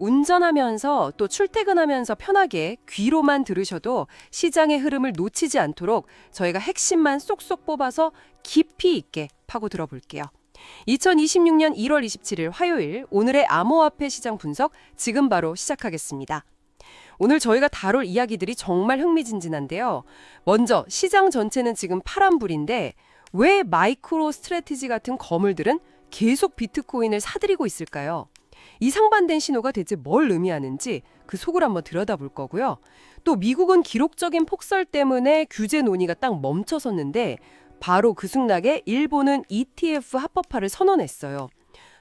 운전하면서 또 출퇴근하면서 편하게 귀로만 들으셔도 시장의 흐름을 놓치지 않도록 저희가 핵심만 쏙쏙 뽑아서 깊이 있게 파고 들어볼게요. 2026년 1월 27일 화요일 오늘의 암호화폐 시장 분석 지금 바로 시작하겠습니다. 오늘 저희가 다룰 이야기들이 정말 흥미진진한데요. 먼저 시장 전체는 지금 파란불인데 왜 마이크로 스트래티지 같은 거물들은 계속 비트코인을 사들이고 있을까요? 이 상반된 신호가 대체 뭘 의미하는지 그 속을 한번 들여다볼 거고요. 또 미국은 기록적인 폭설 때문에 규제 논의가 딱 멈춰섰는데 바로 그 승낙에 일본은 ETF 합법화를 선언했어요.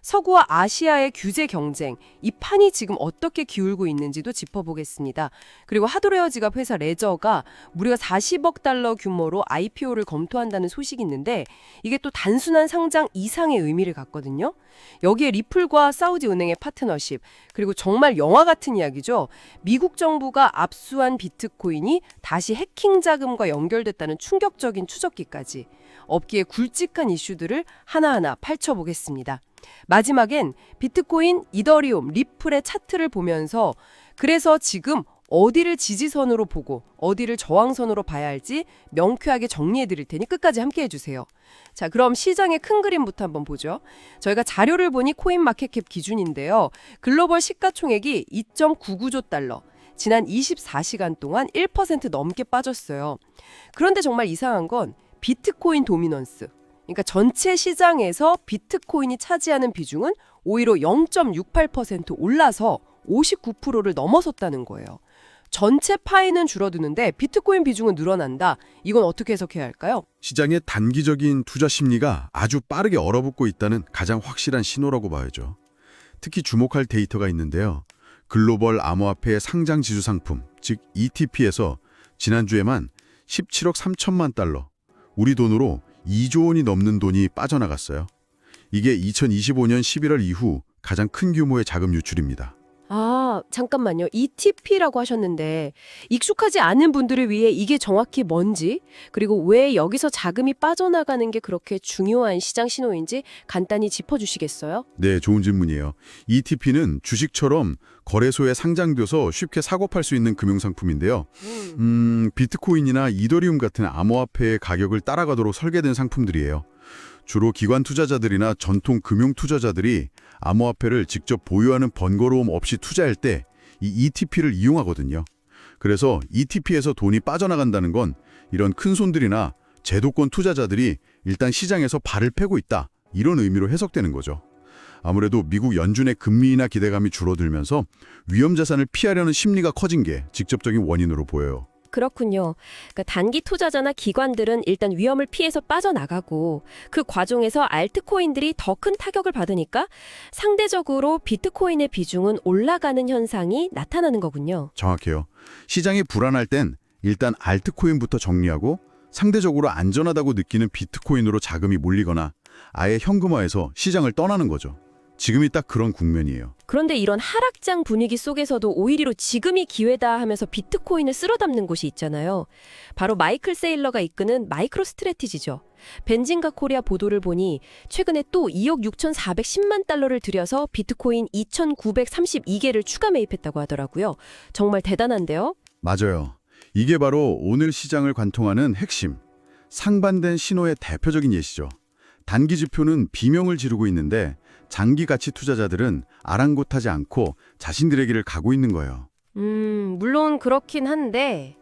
서구와 아시아의 규제 경쟁, 이 판이 지금 어떻게 기울고 있는지도 짚어보겠습니다. 그리고 하드웨어 지갑 회사 레저가 무려 40억 달러 규모로 IPO를 검토한다는 소식이 있는데 이게 또 단순한 상장 이상의 의미를 갖거든요. 여기에 리플과 사우디 은행의 파트너십, 그리고 정말 영화 같은 이야기죠. 미국 정부가 압수한 비트코인이 다시 해킹 자금과 연결됐다는 충격적인 추적기까지. 업계의 굵직한 이슈들을 하나하나 펼쳐보겠습니다. 마지막엔 비트코인, 이더리움, 리플의 차트를 보면서 그래서 지금 어디를 지지선으로 보고 어디를 저항선으로 봐야 할지 명쾌하게 정리해 드릴 테니 끝까지 함께 해주세요. 자, 그럼 시장의 큰 그림부터 한번 보죠. 저희가 자료를 보니 코인마켓캡 기준인데요. 글로벌 시가총액이 2.99조 달러. 지난 24시간 동안 1% 넘게 빠졌어요. 그런데 정말 이상한 건 비트코인 도미넌스. 그러니까 전체 시장에서 비트코인이 차지하는 비중은 오히려 0.68% 올라서 59%를 넘어섰다는 거예요. 전체 파이는 줄어드는데 비트코인 비중은 늘어난다. 이건 어떻게 해석해야 할까요? 시장의 단기적인 투자 심리가 아주 빠르게 얼어붙고 있다는 가장 확실한 신호라고 봐야죠. 특히 주목할 데이터가 있는데요. 글로벌 암호화폐 상장 지수 상품, 즉 ETP에서 지난주에만 17억 3천만 달러, 우리 돈으로 2조 원이 넘는 돈이 빠져나갔어요. 이게 2025년 11월 이후 가장 큰 규모의 자금 유출입니다. 아, 잠깐만요. ETP라고 하셨는데 익숙하지 않은 분들을 위해 이게 정확히 뭔지, 그리고 왜 여기서 자금이 빠져나가는 게 그렇게 중요한 시장 신호인지 간단히 짚어주시겠어요? 네, 좋은 질문이에요. ETP는 주식처럼 거래소에 상장돼서 쉽게 사고 팔 수 있는 금융상품인데요. 비트코인이나 이더리움 같은 암호화폐의 가격을 따라가도록 설계된 상품들이에요. 주로 기관 투자자들이나 전통 금융 투자자들이 암호화폐를 직접 보유하는 번거로움 없이 투자할 때 이 ETP를 이용하거든요. 그래서 ETP에서 돈이 빠져나간다는 건 이런 큰 손들이나 제도권 투자자들이 일단 시장에서 발을 패고 있다, 이런 의미로 해석되는 거죠. 아무래도 미국 연준의 금리 인하 기대감이 줄어들면서 위험 자산을 피하려는 심리가 커진 게 직접적인 원인으로 보여요. 그렇군요. 그러니까 단기 투자자나 기관들은 일단 위험을 피해서 빠져나가고 그 과정에서 알트코인들이 더 큰 타격을 받으니까 상대적으로 비트코인의 비중은 올라가는 현상이 나타나는 거군요. 정확해요. 시장이 불안할 땐 일단 알트코인부터 정리하고 상대적으로 안전하다고 느끼는 비트코인으로 자금이 몰리거나 아예 현금화해서 시장을 떠나는 거죠. 지금이 딱 그런 국면이에요. 그런데 이런 하락장 분위기 속에서도 오히려 지금이 기회다 하면서 비트코인을 쓸어담는 곳이 있잖아요. 바로 마이클 세일러가 이끄는 마이크로 스트래티지죠. 벤진가 코리아 보도를 보니 최근에 또 2억 6,410만 달러를 들여서 비트코인 2,932개를 추가 매입했다고 하더라고요. 정말 대단한데요? 맞아요. 이게 바로 오늘 시장을 관통하는 핵심, 상반된 신호의 대표적인 예시죠. 단기 지표는 비명을 지르고 있는데 장기 가치 투자자들은 아랑곳하지 않고 자신들의 길을 가고 있는 거예요. 물론 그렇긴 한데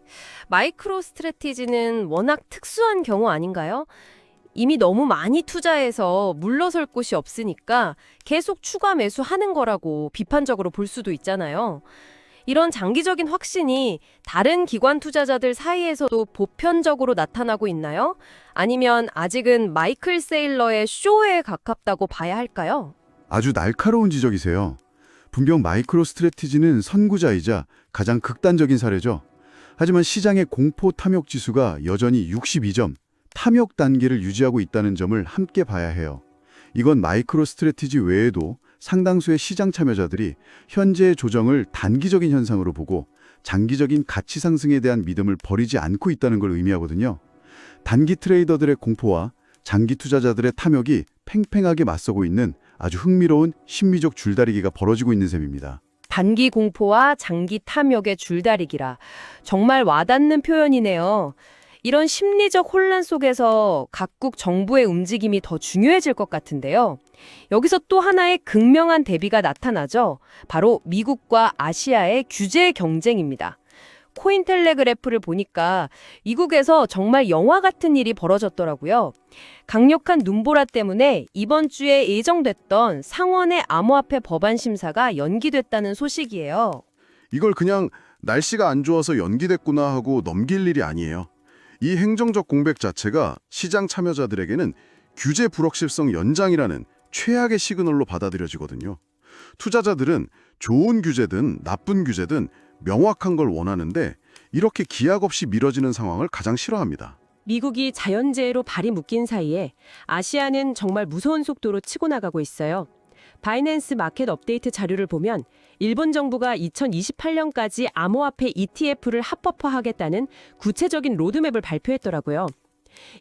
마이크로 스트래티지는 워낙 특수한 경우 아닌가요? 이미 너무 많이 투자해서 물러설 곳이 없으니까 계속 추가 매수하는 거라고 비판적으로 볼 수도 있잖아요. 이런 장기적인 확신이 다른 기관 투자자들 사이에서도 보편적으로 나타나고 있나요? 아니면 아직은 마이클 세일러의 쇼에 가깝다고 봐야 할까요? 아주 날카로운 지적이세요. 분명 마이크로 스트래티지는 선구자이자 가장 극단적인 사례죠. 하지만 시장의 공포 탐욕 지수가 여전히 62점, 탐욕 단계를 유지하고 있다는 점을 함께 봐야 해요. 이건 마이크로 스트래티지 외에도 상당수의 시장 참여자들이 현재의 조정을 단기적인 현상으로 보고 장기적인 가치 상승에 대한 믿음을 버리지 않고 있다는 걸 의미하거든요. 단기 트레이더들의 공포와 장기 투자자들의 탐욕이 팽팽하게 맞서고 있는 아주 흥미로운 심리적 줄다리기가 벌어지고 있는 셈입니다. 단기 공포와 장기 탐욕의 줄다리기라. 정말 와닿는 표현이네요. 이런 심리적 혼란 속에서 각국 정부의 움직임이 더 중요해질 것 같은데요. 여기서 또 하나의 극명한 대비가 나타나죠. 바로 미국과 아시아의 규제 경쟁입니다. 코인텔레그래프를 보니까 미국에서 정말 영화 같은 일이 벌어졌더라고요. 강력한 눈보라 때문에 이번 주에 예정됐던 상원의 암호화폐 법안 심사가 연기됐다는 소식이에요. 이걸 그냥 날씨가 안 좋아서 연기됐구나 하고 넘길 일이 아니에요. 이 행정적 공백 자체가 시장 참여자들에게는 규제 불확실성 연장이라는 최악의 시그널로 받아들여지거든요. 투자자들은 좋은 규제든 나쁜 규제든 명확한 걸 원하는데 이렇게 기약 없이 미뤄지는 상황을 가장 싫어합니다. 미국이 자연재해로 발이 묶인 사이에 아시아는 정말 무서운 속도로 치고 나가고 있어요. 바이낸스 마켓 업데이트 자료를 보면 일본 정부가 2028년까지 암호화폐 ETF를 합법화하겠다는 구체적인 로드맵을 발표했더라고요.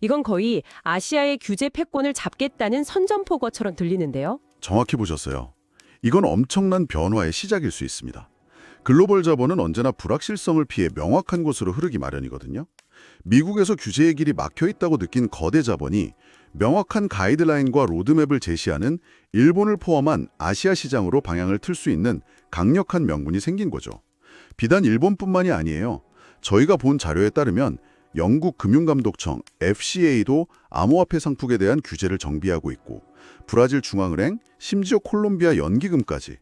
이건 거의 아시아의 규제 패권을 잡겠다는 선전포고처럼 들리는데요. 정확히 보셨어요. 이건 엄청난 변화의 시작일 수 있습니다. 글로벌 자본은 언제나 불확실성을 피해 명확한 곳으로 흐르기 마련이거든요. 미국에서 규제의 길이 막혀 있다고 느낀 거대 자본이 명확한 가이드라인과 로드맵을 제시하는 일본을 포함한 아시아 시장으로 방향을 틀 수 있는 강력한 명분이 생긴 거죠. 비단 일본뿐만이 아니에요. 저희가 본 자료에 따르면 영국 금융감독청 FCA도 암호화폐 상품에 대한 규제를 정비하고 있고 브라질 중앙은행, 심지어 콜롬비아 연기금까지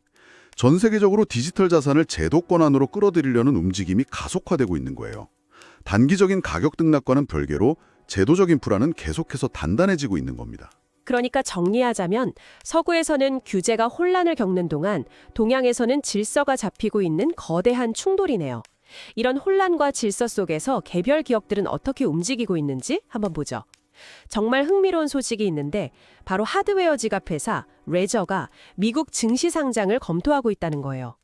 전 세계적으로 디지털 자산을 제도권 안으로 끌어들이려는 움직임이 가속화되고 있는 거예요. 단기적인 가격 등락과는 별개로 제도적인 불안은 계속해서 단단해지고 있는 겁니다. 그러니까 정리하자면 서구에서는 규제가 혼란을 겪는 동안 동양에서는 질서가 잡히고 있는 거대한 충돌이네요. 이런 혼란과 질서 속에서 개별 기업들은 어떻게 움직이고 있는지 한번 보죠. 정말 흥미로운 소식이 있는데 바로 하드웨어 지갑 회사 레저가 미국 증시 상장을 검토하고 있다는 거예요.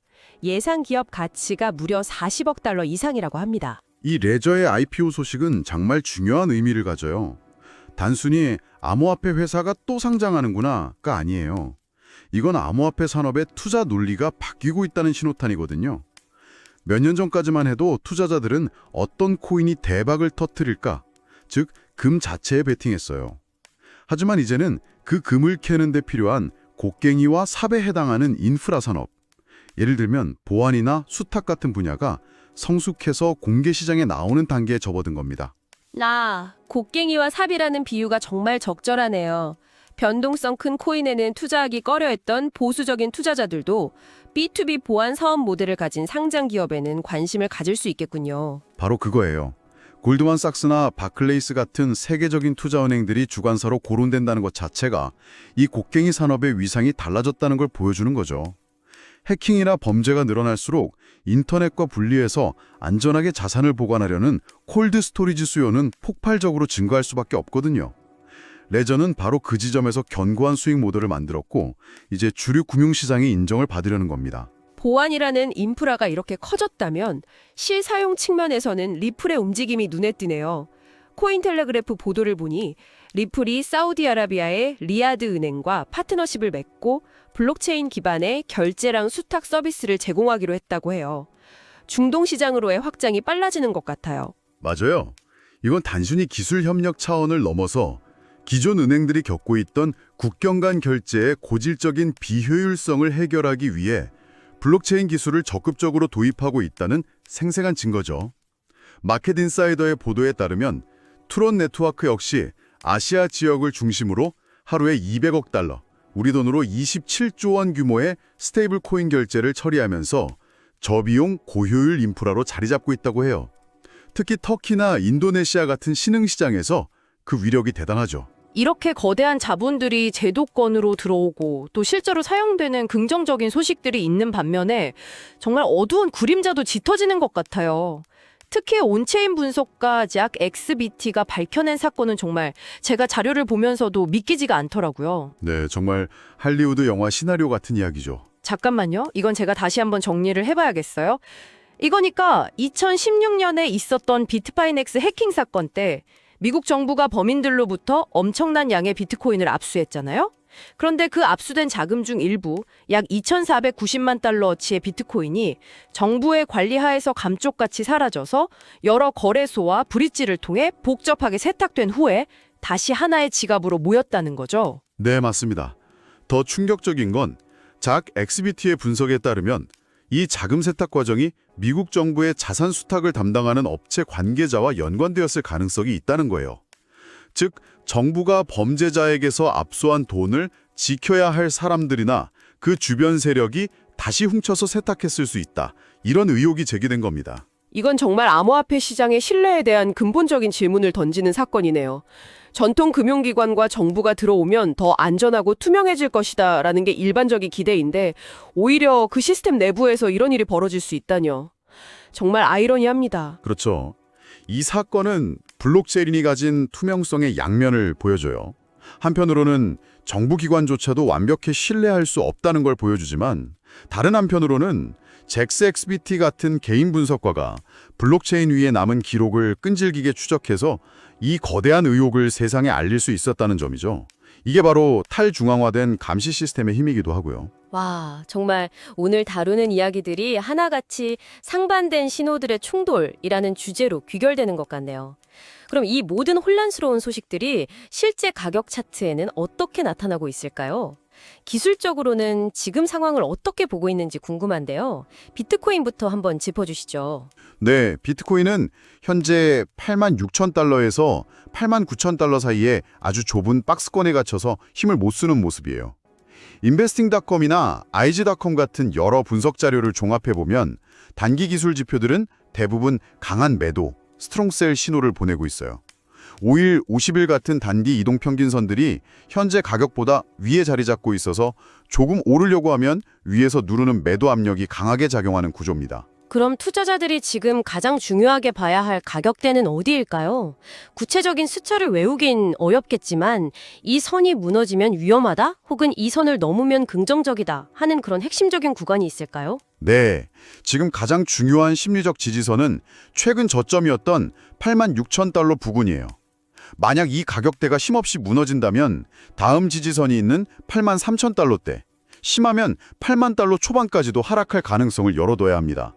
예상 기업 가치가 무려 40억 달러 이상이라고 합니다. 이 레저의 IPO 소식은 정말 중요한 의미를 가져요. 단순히 암호화폐 회사가 또 상장하는구나가 아니에요. 이건 암호화폐 산업의 투자 논리가 바뀌고 있다는 신호탄이거든요. 몇 년 전까지만 해도 투자자들은 어떤 코인이 대박을 터뜨릴까, 즉 금 자체에 베팅했어요. 하지만 이제는 그 금을 캐는 데 필요한 곡괭이와 삽에 해당하는 인프라 산업, 예를 들면 보안이나 수탁 같은 분야가 성숙해서 공개 시장에 나오는 단계에 접어든 겁니다. 곡괭이와 삽이라는 비유가 정말 적절하네요. 변동성 큰 코인에는 투자하기 꺼려했던 보수적인 투자자들도 B2B 보안 사업 모델을 가진 상장 기업에는 관심을 가질 수 있겠군요. 바로 그거예요. 골드만삭스나 바클레이스 같은 세계적인 투자은행들이 주관사로 거론된다는 것 자체가 이 곡괭이 산업의 위상이 달라졌다는 걸 보여주는 거죠. 해킹이나 범죄가 늘어날수록 인터넷과 분리해서 안전하게 자산을 보관하려는 콜드 스토리지 수요는 폭발적으로 증가할 수밖에 없거든요. 레저는 바로 그 지점에서 견고한 수익 모델을 만들었고 이제 주류 금융시장이 인정을 받으려는 겁니다. 보안이라는 인프라가 이렇게 커졌다면 실사용 측면에서는 리플의 움직임이 눈에 띄네요. 코인텔레그래프 보도를 보니 리플이 사우디아라비아의 리야드 은행과 파트너십을 맺고 블록체인 기반의 결제랑 수탁 서비스를 제공하기로 했다고 해요. 중동 시장으로의 확장이 빨라지는 것 같아요. 맞아요. 이건 단순히 기술 협력 차원을 넘어서 기존 은행들이 겪고 있던 국경 간 결제의 고질적인 비효율성을 해결하기 위해 블록체인 기술을 적극적으로 도입하고 있다는 생생한 증거죠. 마켓인사이더의 보도에 따르면 트론 네트워크 역시 아시아 지역을 중심으로 하루에 200억 달러, 우리 돈으로 27조 원 규모의 스테이블 코인 결제를 처리하면서 저비용 고효율 인프라로 자리 잡고 있다고 해요. 특히 터키나 인도네시아 같은 신흥 시장에서 그 위력이 대단하죠. 이렇게 거대한 자본들이 제도권으로 들어오고 또 실제로 사용되는 긍정적인 소식들이 있는 반면에 정말 어두운 그림자도 짙어지는 것 같아요. 특히 온체인 분석가 잭 XBT가 밝혀낸 사건은 정말 제가 자료를 보면서도 믿기지가 않더라고요. 네, 정말 할리우드 영화 시나리오 같은 이야기죠. 잠깐만요. 이건 제가 다시 한번 정리를 해봐야겠어요. 이거니까 2016년에 있었던 비트파이넥스 해킹 사건 때 미국 정부가 범인들로부터 엄청난 양의 비트코인을 압수했잖아요. 그런데 그 압수된 자금 중 일부, 약 2,490만 달러어치의 비트코인이 정부의 관리하에서 감쪽같이 사라져서 여러 거래소와 브릿지를 통해 복잡하게 세탁된 후에 다시 하나의 지갑으로 모였다는 거죠. 네, 맞습니다. 더 충격적인 건 작 XBT의 분석에 따르면 이 자금 세탁 과정이 미국 정부의 자산 수탁을 담당하는 업체 관계자와 연관되었을 가능성이 있다는 거예요. 즉, 정부가 범죄자에게서 압수한 돈을 지켜야 할 사람들이나 그 주변 세력이 다시 훔쳐서 세탁했을 수 있다. 이런 의혹이 제기된 겁니다. 이건 정말 암호화폐 시장의 신뢰에 대한 근본적인 질문을 던지는 사건이네요. 전통 금융기관과 정부가 들어오면 더 안전하고 투명해질 것이다 라는 게 일반적인 기대인데 오히려 그 시스템 내부에서 이런 일이 벌어질 수 있다뇨. 정말 아이러니합니다. 그렇죠. 이 사건은 블록체인이 가진 투명성의 양면을 보여줘요. 한편으로는 정부기관조차도 완벽히 신뢰할 수 없다는 걸 보여주지만 다른 한편으로는 잭스 XBT 같은 개인 분석가가 블록체인 위에 남은 기록을 끈질기게 추적해서 이 거대한 의혹을 세상에 알릴 수 있었다는 점이죠. 이게 바로 탈중앙화된 감시 시스템의 힘이기도 하고요. 와, 정말 오늘 다루는 이야기들이 하나같이 상반된 신호들의 충돌이라는 주제로 귀결되는 것 같네요. 그럼 이 모든 혼란스러운 소식들이 실제 가격 차트에는 어떻게 나타나고 있을까요? 기술적으로는 지금 상황을 어떻게 보고 있는지 궁금한데요. 비트코인부터 한번 짚어주시죠. 네, 비트코인은 현재 86,000달러에서 89,000달러 사이에 아주 좁은 박스권에 갇혀서 힘을 못 쓰는 모습이에요. investing.com이나 IG.com 같은 여러 분석 자료를 종합해보면 단기 기술 지표들은 대부분 강한 매도, 스트롱셀 신호를 보내고 있어요. 5일, 50일 같은 단기 이동 평균선들이 현재 가격보다 위에 자리 잡고 있어서 조금 오르려고 하면 위에서 누르는 매도 압력이 강하게 작용하는 구조입니다. 그럼 투자자들이 지금 가장 중요하게 봐야 할 가격대는 어디일까요? 구체적인 숫자를 외우긴 어렵겠지만 이 선이 무너지면 위험하다? 혹은 이 선을 넘으면 긍정적이다 하는 그런 핵심적인 구간이 있을까요? 네, 지금 가장 중요한 심리적 지지선은 최근 저점이었던 86,000달러 부근이에요. 만약 이 가격대가 힘없이 무너진다면 다음 지지선이 있는 83,000달러대, 심하면 8만 달러 초반까지도 하락할 가능성을 열어둬야 합니다.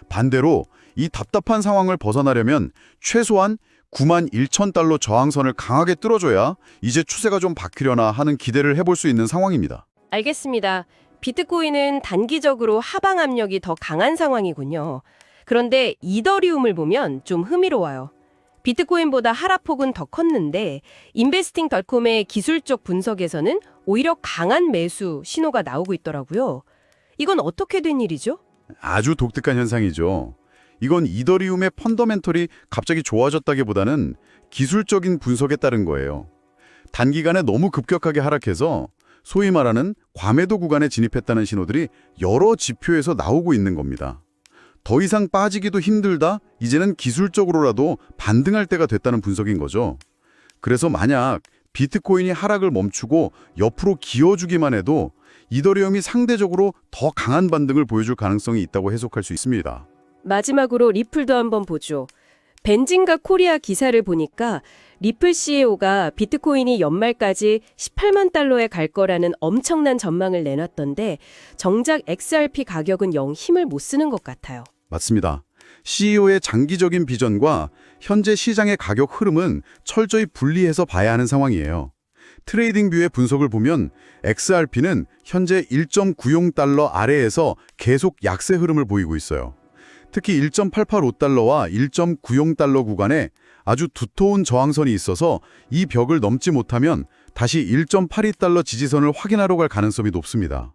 반대로 이 답답한 상황을 벗어나려면 최소한 91,000달러 저항선을 강하게 뚫어줘야 이제 추세가 좀 바뀌려나 하는 기대를 해볼 수 있는 상황입니다. 알겠습니다. 비트코인은 단기적으로 하방 압력이 더 강한 상황이군요. 그런데 이더리움을 보면 좀 흥미로워요. 비트코인보다 하락폭은 더 컸는데 investing.com의 기술적 분석에서는 오히려 강한 매수 신호가 나오고 있더라고요. 이건 어떻게 된 일이죠? 아주 독특한 현상이죠. 이건 이더리움의 펀더멘털이 갑자기 좋아졌다기보다는 기술적인 분석에 따른 거예요. 단기간에 너무 급격하게 하락해서 소위 말하는 과매도 구간에 진입했다는 신호들이 여러 지표에서 나오고 있는 겁니다. 더 이상 빠지기도 힘들다, 이제는 기술적으로라도 반등할 때가 됐다는 분석인 거죠. 그래서 만약 비트코인이 하락을 멈추고 옆으로 기어주기만 해도 이더리움이 상대적으로 더 강한 반등을 보여줄 가능성이 있다고 해석할 수 있습니다. 마지막으로 리플도 한번 보죠. 벤진가 코리아 기사를 보니까 리플 CEO가 비트코인이 연말까지 18만 달러에 갈 거라는 엄청난 전망을 내놨던데 정작 XRP 가격은 영 힘을 못 쓰는 것 같아요. 맞습니다. CEO의 장기적인 비전과 현재 시장의 가격 흐름은 철저히 분리해서 봐야 하는 상황이에요. 트레이딩뷰의 분석을 보면 XRP는 현재 1.90달러 아래에서 계속 약세 흐름을 보이고 있어요. 특히 1.885달러와 1.90달러 구간에 아주 두터운 저항선이 있어서 이 벽을 넘지 못하면 다시 1.82달러 지지선을 확인하러 갈 가능성이 높습니다.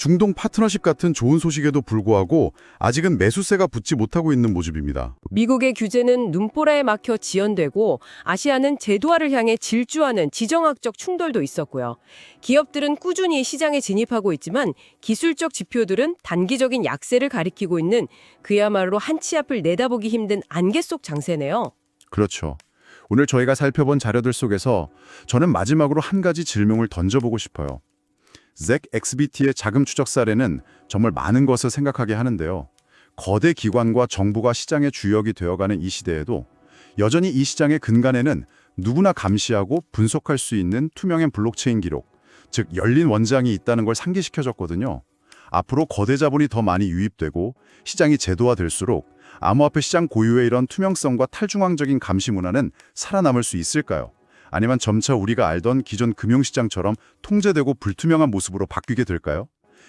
중동 파트너십 같은 좋은 소식에도 불구하고 아직은 매수세가 붙지 못하고 있는 모습입니다. 미국의 규제는 눈보라에 막혀 지연되고 아시아는 제도화를 향해 질주하는 지정학적 충돌도 있었고요. 기업들은 꾸준히 시장에 진입하고 있지만 기술적 지표들은 단기적인 약세를 가리키고 있는 그야말로 한치 앞을 내다보기 힘든 안개 속 장세네요. 그렇죠. 오늘 저희가 살펴본 자료들 속에서 저는 마지막으로 한 가지 질문을 던져보고 싶어요. 잭 XBT의 자금 추적 사례는 정말 많은 것을 생각하게 하는데요. 거대 기관과 정부가 시장의 주역이 되어가는 이 시대에도 여전히 이 시장의 근간에는 누구나 감시하고 분석할 수 있는 투명한 블록체인 기록, 즉 열린 원장이 있다는 걸 상기시켜줬거든요. 앞으로 거대 자본이 더 많이 유입되고 시장이 제도화될수록 암호화폐 시장 고유의 이런 투명성과 탈중앙적인 감시 문화는 살아남을 수 있을까요? 아니면 점차 우리가 알던 기존 금융시장처럼 통제되고 불투명한 모습으로 바뀌게 될까요?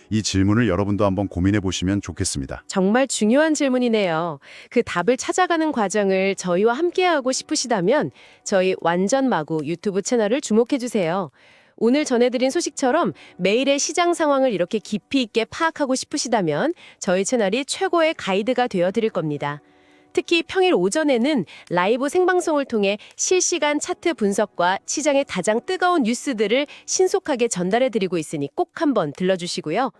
이 질문을 여러분도 한번 고민해 보시면 좋겠습니다. 정말 중요한 질문이네요. 그 답을 찾아가는 과정을 저희와 함께하고 싶으시다면 저희 완전 마구 유튜브 채널을 주목해 주세요. 오늘 전해드린 소식처럼 매일의 시장 상황을 이렇게 깊이 있게 파악하고 싶으시다면 저희 채널이 최고의 가이드가 되어드릴 겁니다. 특히 평일 오전에는 라이브 생방송을 통해 실시간 차트 분석과 시장의 가장 뜨거운 뉴스들을 신속하게 전달해드리고 있으니 꼭 한번 들러주시고요.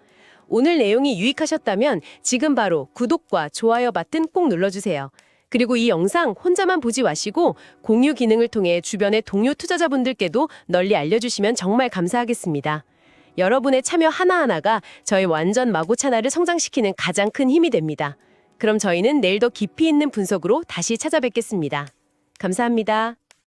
오늘 내용이 유익하셨다면 지금 바로 구독과 좋아요 버튼 꼭 눌러주세요. 그리고 이 영상 혼자만 보지 마시고 공유 기능을 통해 주변의 동료 투자자분들께도 널리 알려주시면 정말 감사하겠습니다. 여러분의 참여 하나하나가 저희 완전 마구 채널을 성장시키는 가장 큰 힘이 됩니다. 그럼 저희는 내일 더 깊이 있는 분석으로 다시 찾아뵙겠습니다. 감사합니다.